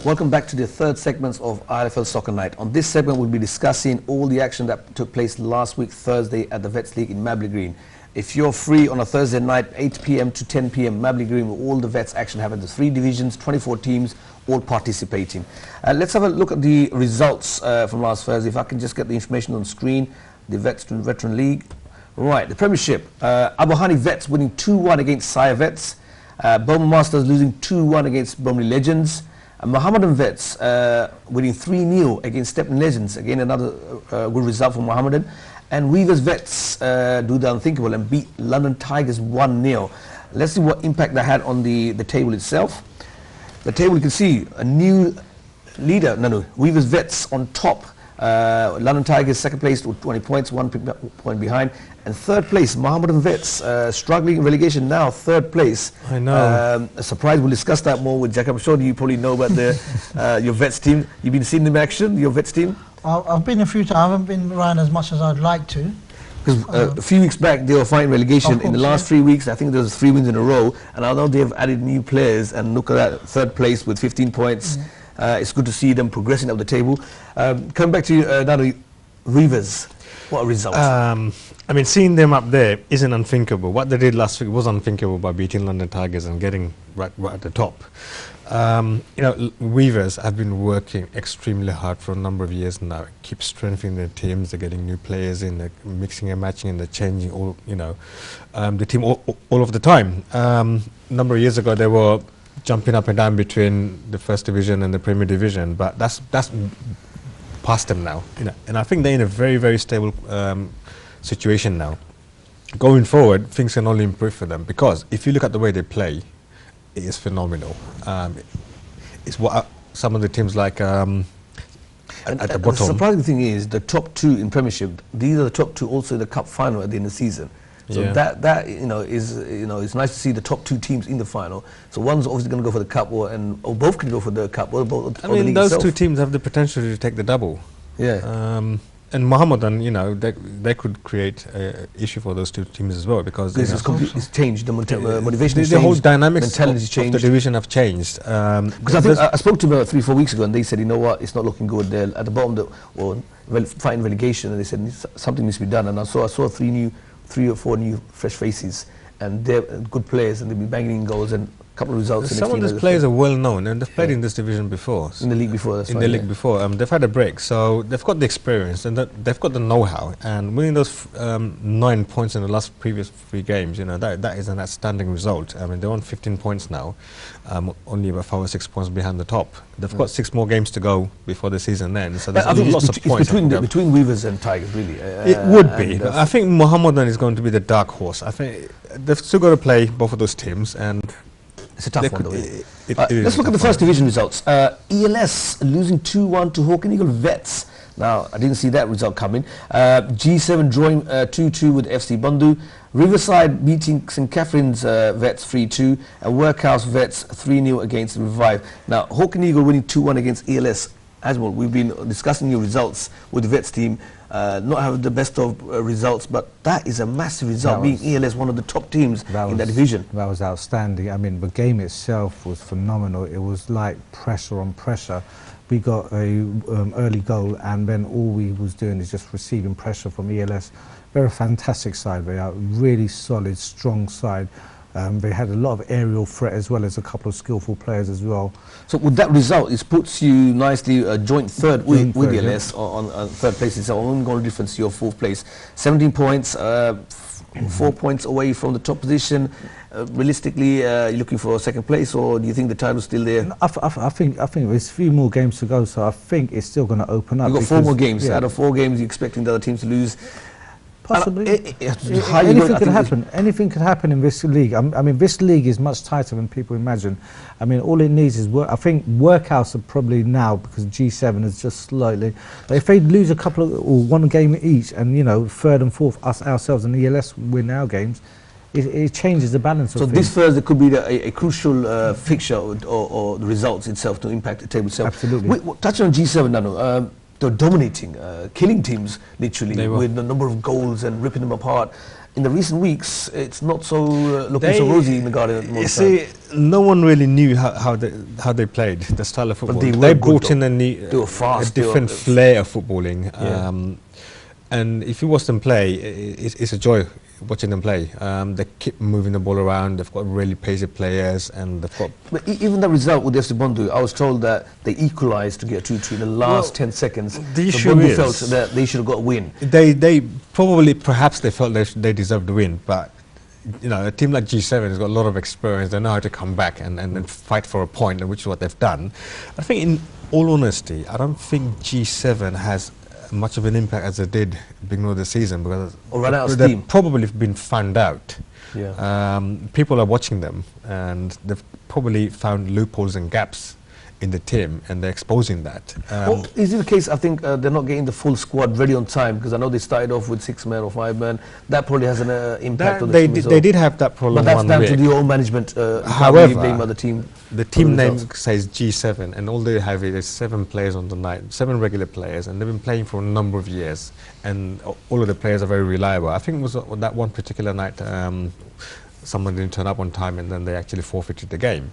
Welcome back to the third segment of ILFL Soccer Night. On this segment, we'll be discussing all the action that took place last week, Thursday, at the Vets League in Mabley Green. If you're free on a Thursday night, 8 p.m. to 10 p.m, Mabley Green, with all the Vets action happening. The 3 divisions, 24 teams, all participating. Let's have a look at the results from last Thursday. If I can just get the information on screen. The Vets to Veteran League. Right, the Premiership. Abu Hani Vets winning 2-1 against Sire Vets. Bowman Masters losing 2-1 against Bromley Legends. Mohammedan Vets winning 3-0 against Stepney Legends. Again, another good result for Mohammedan. And Weavers Vets do the unthinkable and beat London Tigers 1-0. Let's see what impact that had on the table itself. The table, you can see a new leader. Weavers Vets on top. London Tigers second place with 20 points, 1 point behind. And third place, Mohammedan Vets, struggling in relegation now, third place. I know. A surprise, we'll discuss that more with Jack. I'm sure you probably know about your Vets team. You've been seeing them in action, your Vets team? I've been a few times. I haven't been around as much as I'd like to. Because a few weeks back, they were fighting relegation. In the last 3 weeks, I think there was 3 wins in a row. And I know they've added new players. And look at that, third place with 15 points. It's good to see them progressing up the table. Coming back to you, Weavers. What a result. I mean, seeing them up there isn't unthinkable. What they did last week was unthinkable by beating London Tigers and getting right at the top. You know, Weavers have been working extremely hard for a number of years now. Keep strengthening their teams. They're getting new players in. They're mixing and matching, and they're changing all. You know, the team all of the time. A number of years ago, they were jumping up and down between the first division and the Premier Division, but that's past them now. You know, and I think they're in a very, very stable situation now. Going forward, things can only improve for them, because if you look at the way they play, it is phenomenal. It's what some of the teams like at the bottom. The surprising thing is the top 2 in Premiership. These are the top 2 also in the Cup final at the end of the season. So that it's nice to see the top 2 teams in the final. So one's obviously going to go for the cup, or both can go for the cup, or both. I mean, those 2 teams have the potential to take the double. Yeah. And Mohammedan, you know, they could create an issue for those 2 teams as well, because it's changed. The motivation has changed. The whole dynamics of changed. the division have changed. Because I think I spoke to them about 3-4 weeks ago, and they said, you know what, it's not looking good. They're at the bottom, fighting relegation, and they said something needs to be done. And I saw 3 or 4 new fresh faces, and they're good players, and they'll be banging in goals and a couple of results. Some of these players are well known, and they've played in this division before. In the league before, that's right. League before. They've had a break, so they've got the experience, and they've got the know-how. And winning those 9 points in the last previous 3 games, you know, that is an outstanding result. I mean, they're on 15 points now, only about 5 or 6 points behind the top. They've got 6 more games to go before the season ends, so there's lots of points. Between Weavers and Tigers, really. It would be. I think Mohammedan is going to be the dark horse. I think they've still got to play both of those teams, and it's a tough one, though. Let's look at the first division results. ELS losing 2-1 to Hawk and Eagle Vets. Now, I didn't see that result coming. G7 drawing 2-2 with FC Bandhu. Riverside beating St Catherine's Vets 3-2. And Workhouse Vets 3-0 against Revive. Now, Hawk and Eagle winning 2-1 against ELS. As well, we've been discussing your results with the Vets team. Not having the best of results, but that is a massive result, being ELS one of the top teams in that division. That was outstanding. I mean, the game itself was phenomenal. It was like pressure on pressure. We got a early goal, and then all we was doing is just receiving pressure from ELS. They're a fantastic side. They are a really solid, strong side. They had a lot of aerial threat, as well as a couple of skillful players as well. So with that result, it puts you nicely a joint third with ELS on third place. It's our own goal difference to your 4th place. 17 points, 4 points away from the top position. Realistically, you're looking for a 2nd place, or do you think the title's still there? I think there's a few more games to go, so I think it's still going to open up. You've got 4 more games. Out of 4 games, you're expecting the other teams to lose. Possibly. Anything could happen. Anything could happen in this league. I mean, this league is much tighter than people imagine. I mean, all it needs is work. I think Workhouse are probably now, because G7 is just slightly. But if they lose a couple of, or 1 game each, and, you know, 3rd and 4th, us ourselves and ELS win our games, it changes the balance. So this Thursday could be a crucial fixture, or the results itself to impact the table itself. Absolutely. Touching on G7, Nano. They're dominating, killing teams literally with a number of goals and ripping them apart. in the recent weeks, it's not so looking so rosy in the Garden at the moment. You see, no one really knew how they played, the style of football. But they brought in a different flair of footballing. And if you watch them play, it's a joy watching them play. They keep moving the ball around. They've got really pacey players, and they've got. But even the result with FC Bondu, I was told that they equalised to get 2-2 in the last 10 seconds. The issue is, felt that they should have got a win. They probably, perhaps they felt they deserved the win, but you know, a team like G7 has got a lot of experience. They know how to come back and fight for a point, which is what they've done. I think, in all honesty, I don't think G7 has much of an impact as they did beginning of the season, because they've probably been found out. People are watching them, and they've probably found loopholes and gaps in the team, and they're exposing that. Well, is it the case, I think they're not getting the full squad ready on time, because I know they started off with 6 men or 5 men. That probably has an impact on the team. They did have that problem. But that's down to the old management. However, the team name says G7, and all they have is 7 players on the night, 7 regular players, and they've been playing for a number of years, and all of the players are very reliable. I think it was that one particular night someone didn't turn up on time, and then they actually forfeited the game.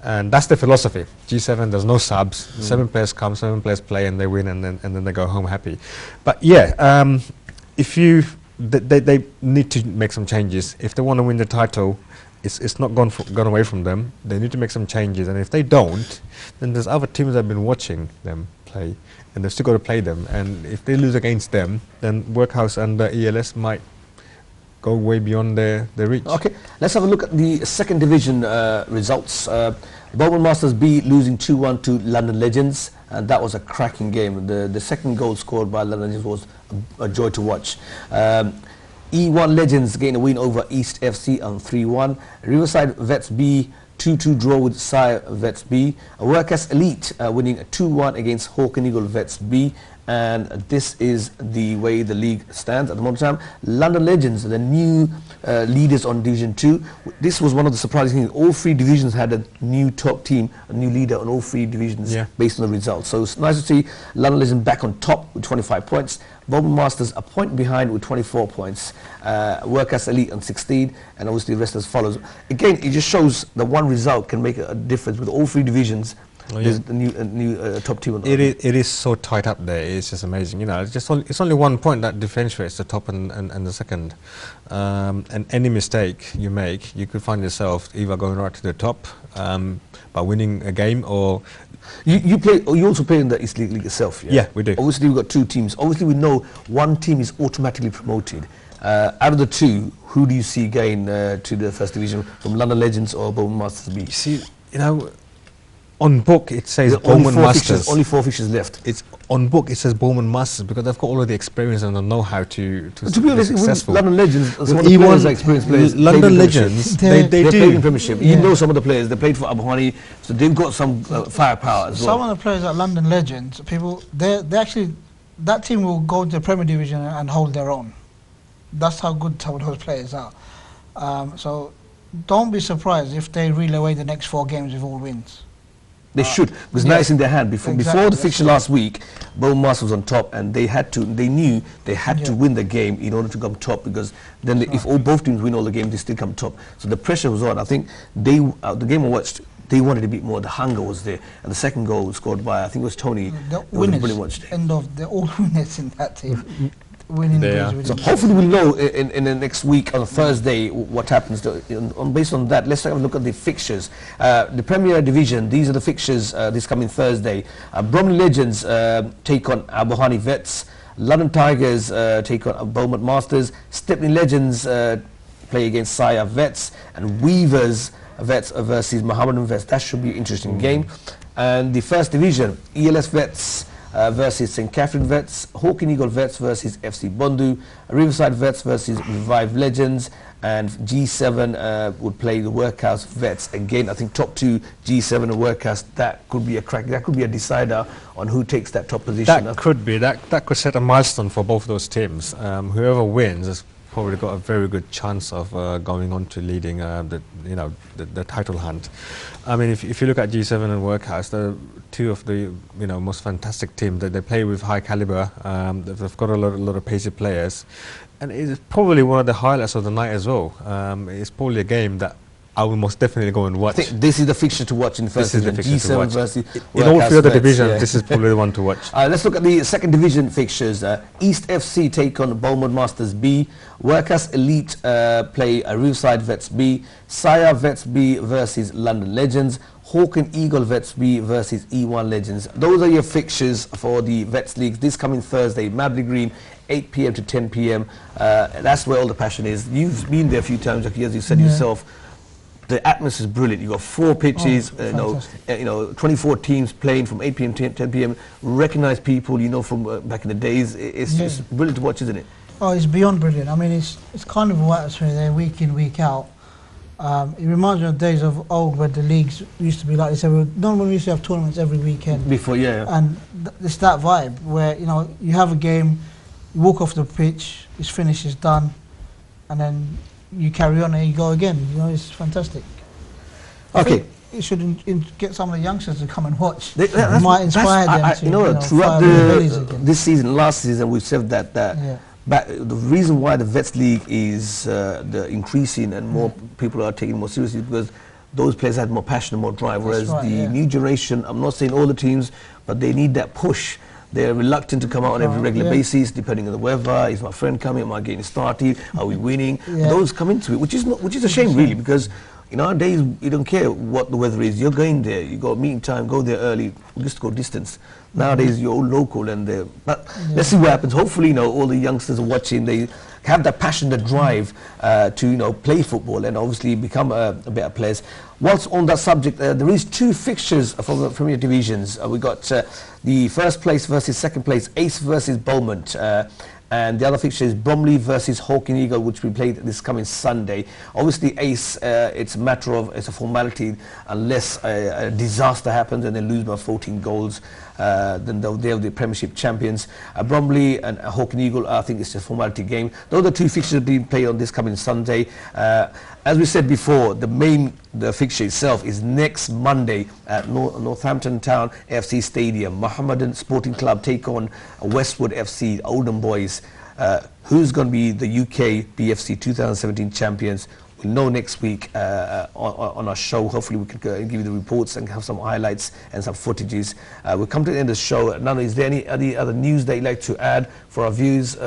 And that's the philosophy. G7, there's no subs. 7 players come, 7 players play, and they win, and then they go home happy. But yeah, they need to make some changes if they want to win the title. It's not gone away from them. They need to make some changes, and if they don't, then there's other teams that have been watching them play, and they've still got to play them. And if they lose against them, then Workhouse and ELS might go way beyond their reach. Okay, let's have a look at the second division results. Bowman Masters B losing 2-1 to London Legends, and that was a cracking game. The second goal scored by London Legends was a joy to watch. E1 Legends gained a win over East FC on 3-1. Riverside Vets B 2-2 draw with Sire Vets B. Workers Elite winning 2-1 against Hawk and Eagle Vets B. And this is the way the league stands at the moment in time. London Legends, the new leaders on Division 2. This was one of the surprising things. All 3 divisions had a new top team, a new leader on all 3 divisions based on the results. So it's nice to see London Legends back on top with 25 points. Bowman Masters a point behind with 24 points. Workers Elite on 16, and obviously the rest as follows. Again, it just shows that one result can make a difference with all 3 divisions. There's the new top team. It is so tight up there. It's just amazing. You know, it's only 1 point that differentiates the top and the second. And any mistake you make, you could find yourself either going right to the top by winning a game, or you also play in the East League itself. Yeah, we do. Obviously, we've got 2 teams. Obviously, we know one team is automatically promoted. Out of the 2, who do you see going to the first division, from London Legends or Bowman Masters B? You see, you know, on book it says Bowman Masters. Only 4 fixtures left. It's on book it says Bowman Masters because they've got all of the experience and the know-how to be honest, successful. London Legends, some of the players are experienced players. London Legends, they played in Premiership. You know some of the players. They played for Abuhani, so they've got some firepower as well. Some of the players at London Legends, they actually, that team will go to the Premier Division and hold their own. That's how good some of those players are. So don't be surprised if they reel away the next 4 games with all wins. They should. It was nice in their hand. Before the fixture last week, Bowman Masters was on top, and they knew they had to win the game in order to come top, because then if both teams win all the games, they still come top. So the pressure was on. I think the game I watched, they wanted a bit more. The hunger was there, and the second goal was scored by, I think it was Tony. The winners, they're all winners in that team. So hopefully we'll know in the next week on Thursday what happens. Based on that, let's have a look at the fixtures. The Premier Division, these are the fixtures this coming Thursday. Bromley Legends take on Abuhani Vets. London Tigers take on Bowman Masters. Stepney Legends play against Sire Vets. And Weavers Vets versus Mohammedan Vets. That should be an interesting game. And the First Division, ELS Vets versus St. Catherine Vets, Hawk and Eagle Vets versus FC Bondu, Riverside Vets versus Revive Legends, and G7 would play the Workhouse Vets. Again, I think top 2, G7 and Workhouse, that could be a crack. That could be a decider on who takes that top position. That could be. That could set a milestone for both those teams. Whoever wins has probably got a very good chance of going on to leading the title hunt. I mean, if you look at G7 and Workhouse, they're two of the most fantastic teams. They play with high caliber. They've got a lot of pacey players, and it's probably one of the highlights of the night as well. It's probably a game that I will most definitely go and watch. I think this is the fixture to watch in the first division. G7 versus in all three other divisions, this is probably the one to watch. Let's look at the second division fixtures. East FC take on Beaumont Masters B. Workers Elite play Riverside Vets B. Saya Vets B versus London Legends. Hawk and Eagle Vets B versus E1 Legends. Those are your fixtures for the Vets League this coming Thursday, Mabley Green, 8 p.m. to 10 p.m. That's where all the passion is. You've been there a few times, Jackie, as you said yourself. The atmosphere is brilliant. You've got 4 pitches, 24 teams playing from 8 p.m. to 10 p.m. Recognized people, from back in the days. It's just brilliant to watch, isn't it? Oh, it's beyond brilliant. I mean, it's kind of a atmosphere there, week in, week out. It reminds me of days of old where the leagues used to be like this. When we used to have tournaments every weekend. Before, And it's that vibe where, you have a game, you walk off the pitch, it's finished, it's done, and then you carry on and you go again. It's fantastic. Okay. It should get some of the youngsters to come and watch. It might inspire them to, throughout this season, last season, we've said that the reason why the Vets League is increasing and more people are taking it more seriously is because those players had more passion and more drive, whereas the new generation, I'm not saying all the teams, but they need that push. They're reluctant to come out on every regular basis, depending on the weather. Is my friend coming? Am I getting started? Are we winning? Those come into it, which is a shame, really, because nowadays you don't care what the weather is. You're going there. You got meeting time. Go there early. Just go distance. Nowadays you're all local, and but let's see what happens. Hopefully, all the youngsters are watching. They have that passion, the drive to play football and obviously become better players. Whilst on that subject, there is 2 fixtures from the Premier Divisions. We got the first place versus second place, Ace versus Beaumont. And the other fixture is Bromley versus Hawk and Eagle, which we played this coming Sunday. Obviously, Ace, it's a matter of, it's a formality. Unless a disaster happens and they lose by 14 goals, then they're the Premiership champions. Bromley and Hawk and Eagle, I think it's a formality game. Those are 2 fixtures being played on this coming Sunday. As we said before, the fixture itself is next Monday at Northampton Town FC Stadium. Mohammedan Sporting Club take on Westwood FC, Oldham Boys. Who's going to be the UK BFC 2017 champions? We'll know next week on our show. Hopefully we can give you the reports and have some highlights and some footages. We'll come to the end of the show. Nana, is there any other news that you'd like to add for our viewers?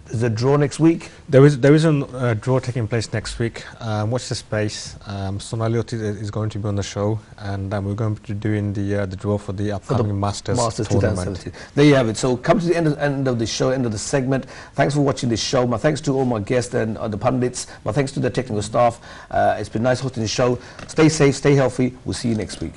Is there a draw next week? There is a draw taking place next week. Watch the space. Sonali is going to be on the show, and we're going to be doing the draw for the upcoming Masters tournament. There you have it. So come to the end of the show, end of the segment. Thanks for watching this show. My thanks to all my guests and the pundits. My thanks to the technical staff. It's been nice hosting the show. Stay safe, stay healthy. We'll see you next week.